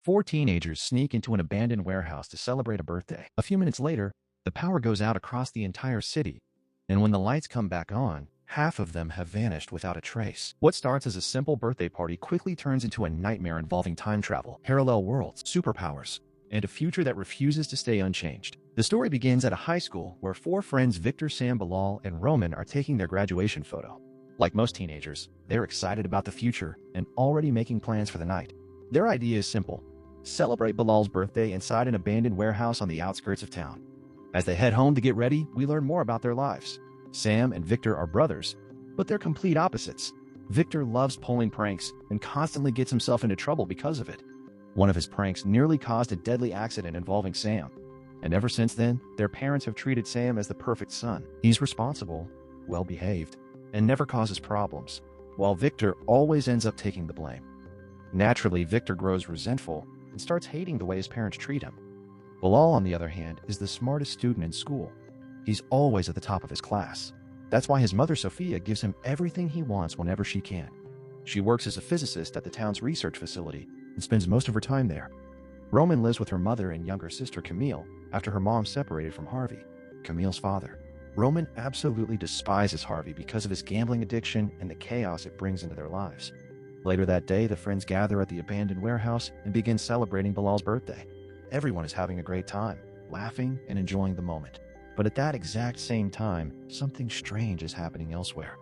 Four teenagers sneak into an abandoned warehouse to celebrate a birthday. A few minutes later, the power goes out across the entire city, and when the lights come back on, half of them have vanished without a trace. What starts as a simple birthday party quickly turns into a nightmare involving time travel, parallel worlds, superpowers, and a future that refuses to stay unchanged. The story begins at a high school where four friends Victor, Sam, Bilal, and Roman are taking their graduation photo. Like most teenagers, they're excited about the future and already making plans for the night. Their idea is simple: celebrate Bilal's birthday inside an abandoned warehouse on the outskirts of town. As they head home to get ready, we learn more about their lives. Sam and Victor are brothers, but they're complete opposites. Victor loves pulling pranks and constantly gets himself into trouble because of it. One of his pranks nearly caused a deadly accident involving Sam, and ever since then, their parents have treated Sam as the perfect son. He's responsible, well-behaved, and never causes problems, while Victor always ends up taking the blame. Naturally, Victor grows resentful and starts hating the way his parents treat him. Bilal, on the other hand, is the smartest student in school. He's always at the top of his class. That's why his mother, Sophia, gives him everything he wants whenever she can. She works as a physicist at the town's research facility and spends most of her time there. Roman lives with her mother and younger sister, Camille, after her mom separated from Harvey, Camille's father. Roman absolutely despises Harvey because of his gambling addiction and the chaos it brings into their lives. Later that day, the friends gather at the abandoned warehouse and begin celebrating Bilal's birthday. Everyone is having a great time, laughing and enjoying the moment. But at that exact same time, something strange is happening elsewhere.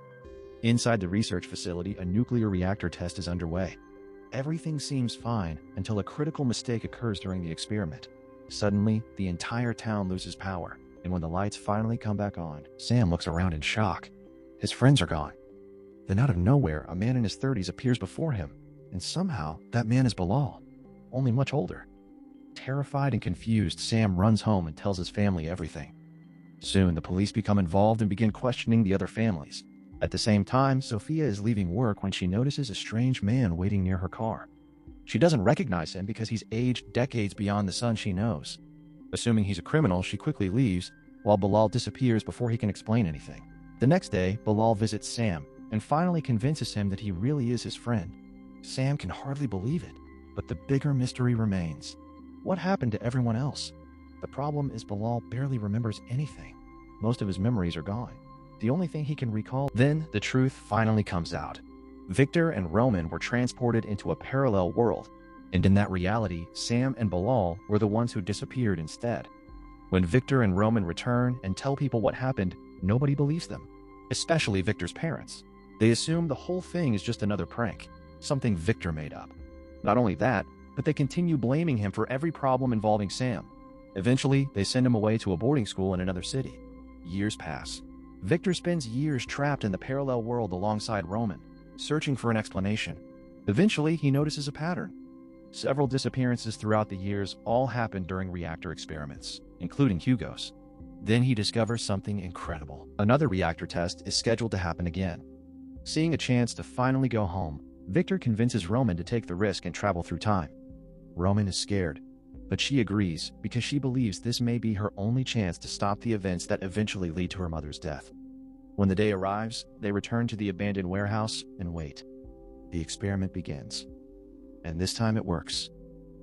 Inside the research facility, a nuclear reactor test is underway. Everything seems fine until a critical mistake occurs during the experiment. Suddenly, the entire town loses power, and when the lights finally come back on, Sam looks around in shock. His friends are gone. Then out of nowhere, a man in his 30s appears before him, and somehow that man is Bilal, only much older. Terrified and confused, Sam runs home and tells his family everything. Soon, the police become involved and begin questioning the other families. At the same time, Sophia is leaving work when she notices a strange man waiting near her car. She doesn't recognize him because he's aged decades beyond the son she knows. Assuming he's a criminal, she quickly leaves, while Bilal disappears before he can explain anything. The next day, Bilal visits Sam and finally convinces him that he really is his friend. Sam can hardly believe it, but the bigger mystery remains. What happened to everyone else? The problem is Bilal barely remembers anything. Most of his memories are gone. The only thing he can recall. Then the truth finally comes out. Victor and Roman were transported into a parallel world, and in that reality, Sam and Bilal were the ones who disappeared instead. When Victor and Roman return and tell people what happened, nobody believes them, especially Victor's parents. They assume the whole thing is just another prank, something Victor made up. Not only that, but they continue blaming him for every problem involving Sam. Eventually, they send him away to a boarding school in another city. Years pass. Victor spends years trapped in the parallel world alongside Roman, searching for an explanation. Eventually, he notices a pattern. Several disappearances throughout the years all happened during reactor experiments, including Hugo's. Then he discovers something incredible. Another reactor test is scheduled to happen again. Seeing a chance to finally go home, Victor convinces Roman to take the risk and travel through time. Roman is scared, but she agrees because she believes this may be her only chance to stop the events that eventually lead to her mother's death. When the day arrives, they return to the abandoned warehouse and wait. The experiment begins. And this time it works.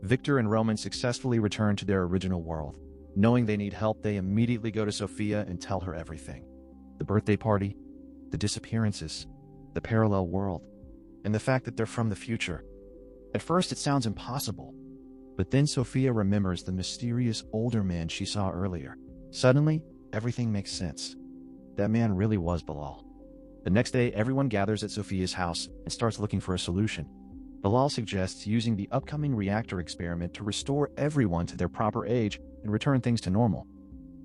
Victor and Roman successfully return to their original world. Knowing they need help, they immediately go to Sophia and tell her everything. The birthday party, the disappearances, the parallel world, and the fact that they're from the future. At first it sounds impossible, but then Sophia remembers the mysterious older man she saw earlier. Suddenly, everything makes sense. That man really was Bilal. The next day, everyone gathers at Sophia's house and starts looking for a solution. Bilal suggests using the upcoming reactor experiment to restore everyone to their proper age and return things to normal.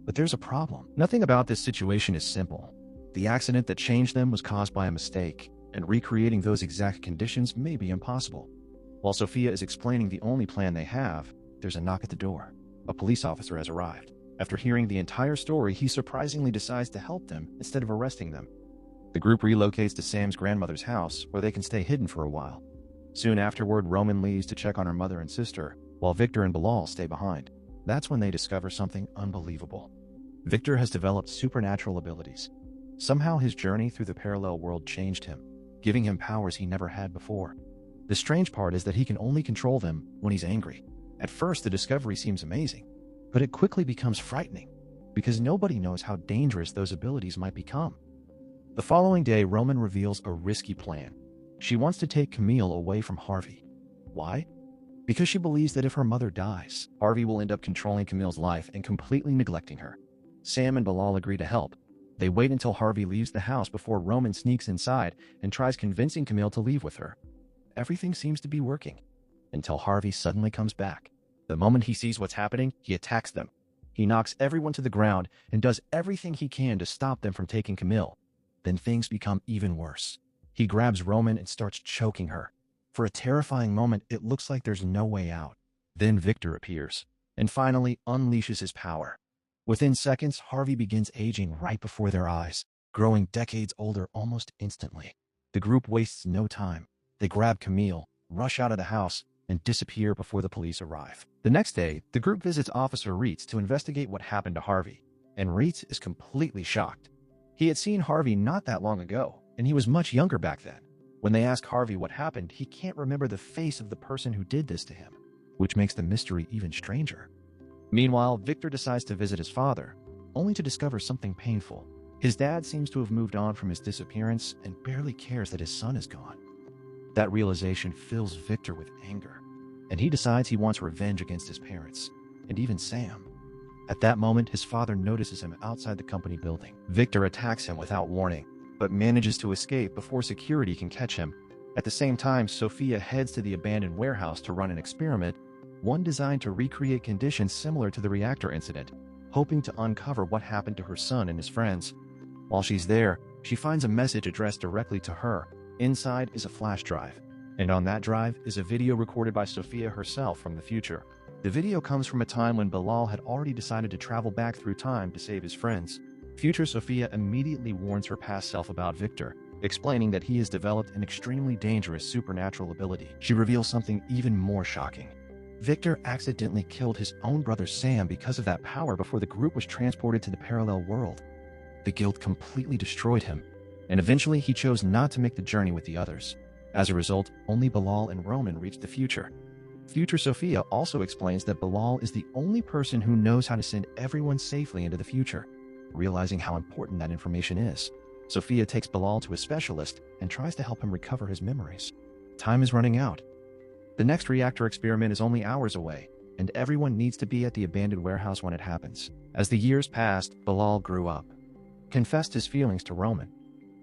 But there's a problem. Nothing about this situation is simple. The accident that changed them was caused by a mistake, and recreating those exact conditions may be impossible. While Sophia is explaining the only plan they have, there's a knock at the door. A police officer has arrived. After hearing the entire story, he surprisingly decides to help them instead of arresting them. The group relocates to Sam's grandmother's house, where they can stay hidden for a while. Soon afterward, Roman leaves to check on her mother and sister, while Victor and Bilal stay behind. That's when they discover something unbelievable. Victor has developed supernatural abilities. Somehow his journey through the parallel world changed him, giving him powers he never had before. The strange part is that he can only control them when he's angry. At first, the discovery seems amazing, but it quickly becomes frightening because nobody knows how dangerous those abilities might become. The following day, Roman reveals a risky plan. She wants to take Camille away from Harvey. Why? Because she believes that if her mother dies, Harvey will end up controlling Camille's life and completely neglecting her. Sam and Bilal agree to help. They wait until Harvey leaves the house before Roman sneaks inside and tries convincing Camille to leave with her. Everything seems to be working, until Harvey suddenly comes back. The moment he sees what's happening, he attacks them. He knocks everyone to the ground and does everything he can to stop them from taking Camille. Then things become even worse. He grabs Roman and starts choking her. For a terrifying moment, it looks like there's no way out. Then Victor appears and finally unleashes his power. Within seconds, Harvey begins aging right before their eyes, growing decades older almost instantly. The group wastes no time. They grab Camille, rush out of the house, and disappear before the police arrive. The next day, the group visits Officer Reitz to investigate what happened to Harvey, and Reitz is completely shocked. He had seen Harvey not that long ago, and he was much younger back then. When they ask Harvey what happened, he can't remember the face of the person who did this to him, which makes the mystery even stranger. Meanwhile, Victor decides to visit his father, only to discover something painful. His dad seems to have moved on from his disappearance and barely cares that his son is gone. That realization fills Victor with anger, and he decides he wants revenge against his parents, and even Sam. At that moment, his father notices him outside the company building. Victor attacks him without warning, but manages to escape before security can catch him. At the same time, Sophia heads to the abandoned warehouse to run an experiment, one designed to recreate conditions similar to the reactor incident, hoping to uncover what happened to her son and his friends. While she's there, she finds a message addressed directly to her. Inside is a flash drive, and on that drive is a video recorded by Sophia herself from the future. The video comes from a time when Bilal had already decided to travel back through time to save his friends. Future Sophia immediately warns her past self about Victor, explaining that he has developed an extremely dangerous supernatural ability. She reveals something even more shocking. Victor accidentally killed his own brother Sam because of that power before the group was transported to the parallel world. The guilt completely destroyed him, and eventually he chose not to make the journey with the others. As a result, only Bilal and Roman reached the future. Future Sophia also explains that Bilal is the only person who knows how to send everyone safely into the future. Realizing how important that information is, Sophia takes Bilal to a specialist and tries to help him recover his memories. Time is running out. The next reactor experiment is only hours away, and everyone needs to be at the abandoned warehouse when it happens. As the years passed, Bilal grew up, confessed his feelings to Roman,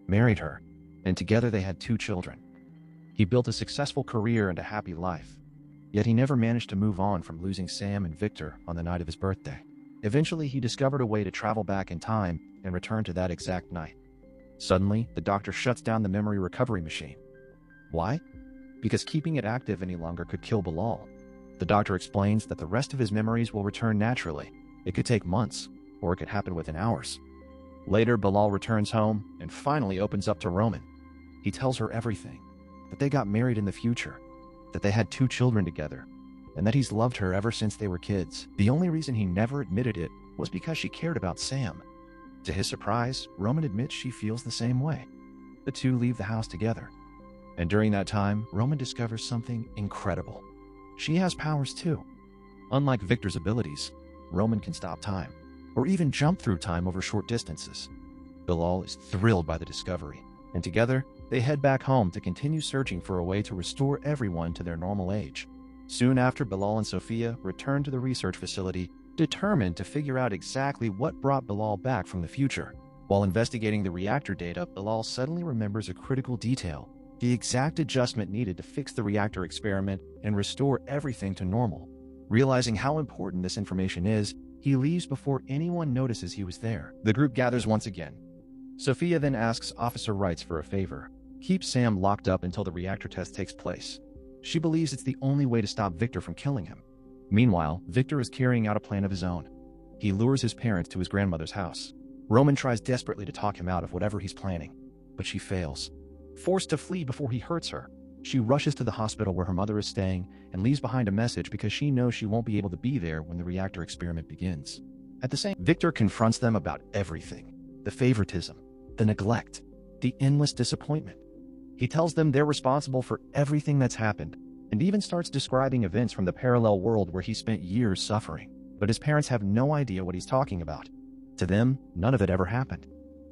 married her, and together they had 2 children. He built a successful career and a happy life, yet he never managed to move on from losing Sam and Victor on the night of his birthday. Eventually, he discovered a way to travel back in time and return to that exact night. Suddenly, the doctor shuts down the memory recovery machine. Why? Because keeping it active any longer could kill Bilal. The doctor explains that the rest of his memories will return naturally. It could take months, or it could happen within hours. Later, Bilal returns home and finally opens up to Roman. He tells her everything, that they got married in the future, that they had 2 children together, and that he's loved her ever since they were kids. The only reason he never admitted it was because she cared about Sam. To his surprise, Roman admits she feels the same way. The 2 leave the house together. And during that time, Roman discovers something incredible. She has powers too. Unlike Victor's abilities, Roman can stop time, or even jump through time over short distances. Bilal is thrilled by the discovery, and together, they head back home to continue searching for a way to restore everyone to their normal age. Soon after, Bilal and Sophia return to the research facility, determined to figure out exactly what brought Bilal back from the future. While investigating the reactor data, Bilal suddenly remembers a critical detail: the exact adjustment needed to fix the reactor experiment and restore everything to normal. Realizing how important this information is, he leaves before anyone notices he was there. The group gathers once again. Sophia then asks Officer Reitz for a favor: keep Sam locked up until the reactor test takes place. She believes it's the only way to stop Victor from killing him. Meanwhile, Victor is carrying out a plan of his own. He lures his parents to his grandmother's house. Roman tries desperately to talk him out of whatever he's planning, but she fails. Forced to flee before he hurts her, she rushes to the hospital where her mother is staying and leaves behind a message because she knows she won't be able to be there when the reactor experiment begins. At the same time, Victor confronts them about everything: the favoritism, the neglect, the endless disappointment. He tells them they're responsible for everything that's happened, and even starts describing events from the parallel world where he spent years suffering. But his parents have no idea what he's talking about. To them, none of it ever happened.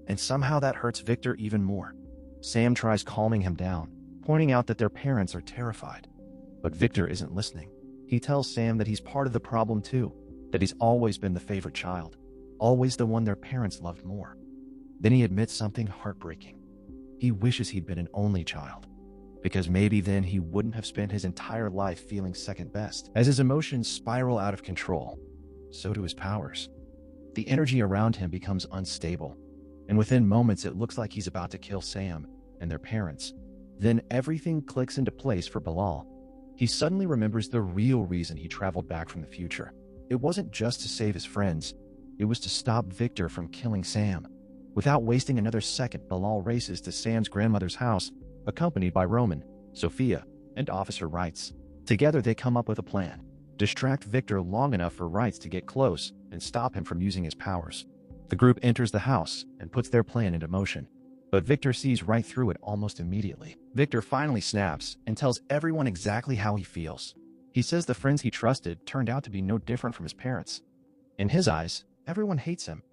And somehow that hurts Victor even more. Sam tries calming him down, pointing out that their parents are terrified. But Victor isn't listening. He tells Sam that he's part of the problem too, that he's always been the favorite child, always the one their parents loved more. Then he admits something heartbreaking. He wishes he'd been an only child, because maybe then he wouldn't have spent his entire life feeling second best. As his emotions spiral out of control, so do his powers. The energy around him becomes unstable, and within moments it looks like he's about to kill Sam and their parents. Then everything clicks into place for Bilal. He suddenly remembers the real reason he traveled back from the future. It wasn't just to save his friends, it was to stop Victor from killing Sam. Without wasting another second, Bilal races to Sam's grandmother's house, accompanied by Roman, Sophia, and Officer Wrights. Together they come up with a plan. Distract Victor long enough for Wrights to get close and stop him from using his powers. The group enters the house and puts their plan into motion. But Victor sees right through it almost immediately. Victor finally snaps and tells everyone exactly how he feels. He says the friends he trusted turned out to be no different from his parents. In his eyes, everyone hates him.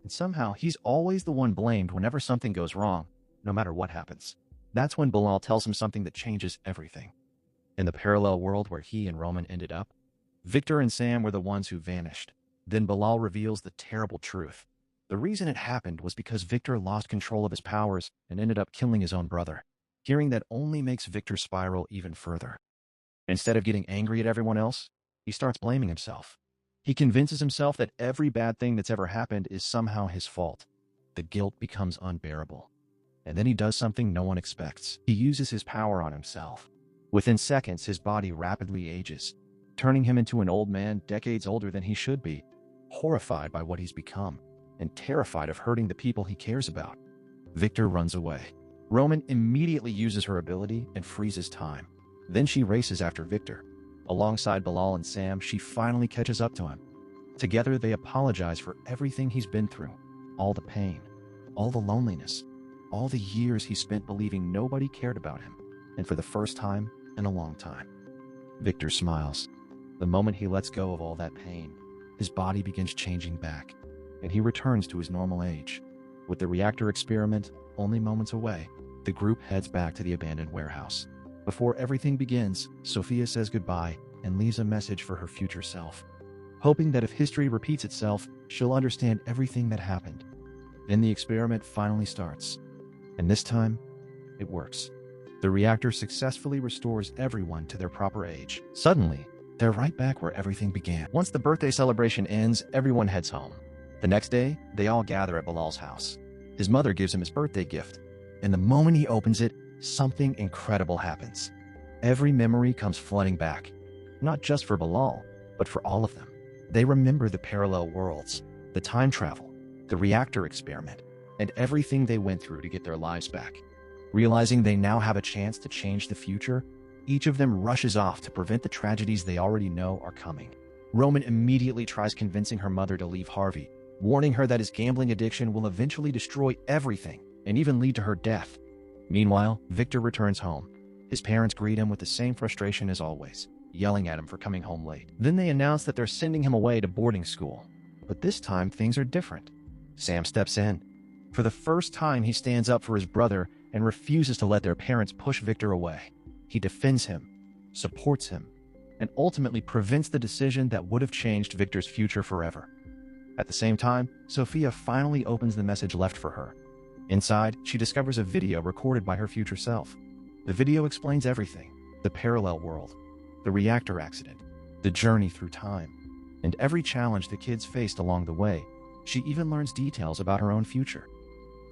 And somehow he's always the one blamed whenever something goes wrong, no matter what happens. That's when Bilal tells him something that changes everything. In the parallel world where he and Roman ended up, Victor and Sam were the ones who vanished. Then Bilal reveals the terrible truth. The reason it happened was because Victor lost control of his powers and ended up killing his own brother. Hearing that only makes Victor spiral even further. Instead of getting angry at everyone else, he starts blaming himself. He convinces himself that every bad thing that's ever happened is somehow his fault. The guilt becomes unbearable. And then he does something no one expects. He uses his power on himself. Within seconds, his body rapidly ages, turning him into an old man decades older than he should be, horrified by what he's become, and terrified of hurting the people he cares about. Victor runs away. Roman immediately uses her ability and freezes time. Then she races after Victor. Alongside Bilal and Sam, she finally catches up to him. Together, they apologize for everything he's been through, all the pain, all the loneliness, all the years he spent believing nobody cared about him, and for the first time in a long time. Victor smiles. The moment he lets go of all that pain, his body begins changing back, and he returns to his normal age. With the reactor experiment only moments away, the group heads back to the abandoned warehouse. Before everything begins, Sophia says goodbye and leaves a message for her future self, hoping that if history repeats itself, she'll understand everything that happened. Then the experiment finally starts, and this time, it works. The reactor successfully restores everyone to their proper age. Suddenly, they're right back where everything began. Once the birthday celebration ends, everyone heads home. The next day, they all gather at Bilal's house. His mother gives him his birthday gift, and the moment he opens it, something incredible happens. Every memory comes flooding back, not just for Bilal, but for all of them. They remember the parallel worlds, the time travel, the reactor experiment, and everything they went through to get their lives back. Realizing they now have a chance to change the future, each of them rushes off to prevent the tragedies they already know are coming. Roman immediately tries convincing her mother to leave Harvey, warning her that his gambling addiction will eventually destroy everything and even lead to her death. Meanwhile, Victor returns home. His parents greet him with the same frustration as always, yelling at him for coming home late. Then they announce that they're sending him away to boarding school. But this time, things are different. Sam steps in. For the first time, he stands up for his brother and refuses to let their parents push Victor away. He defends him, supports him, and ultimately prevents the decision that would have changed Victor's future forever. At the same time, Sophia finally opens the message left for her. Inside, she discovers a video recorded by her future self. The video explains everything: the parallel world, the reactor accident, the journey through time, and every challenge the kids faced along the way. She even learns details about her own future,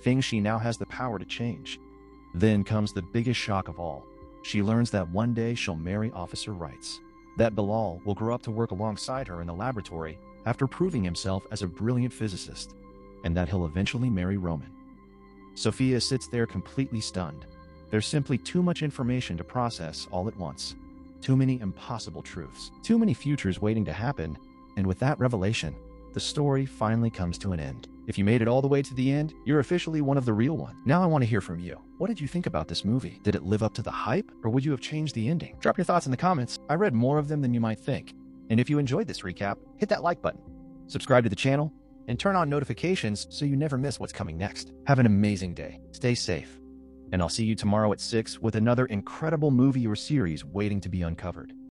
things she now has the power to change. Then comes the biggest shock of all. She learns that one day she'll marry Officer Wrights, that Bilal will grow up to work alongside her in the laboratory after proving himself as a brilliant physicist, and that he'll eventually marry Roman. Sophia sits there completely stunned. There's simply too much information to process all at once. Too many impossible truths. Too many futures waiting to happen. And with that revelation, the story finally comes to an end. If you made it all the way to the end, you're officially one of the real ones. Now I want to hear from you. What did you think about this movie? Did it live up to the hype, or would you have changed the ending? Drop your thoughts in the comments. I read more of them than you might think. And if you enjoyed this recap, hit that like button, subscribe to the channel, and turn on notifications so you never miss what's coming next. Have an amazing day. Stay safe. And I'll see you tomorrow at 6 with another incredible movie or series waiting to be uncovered.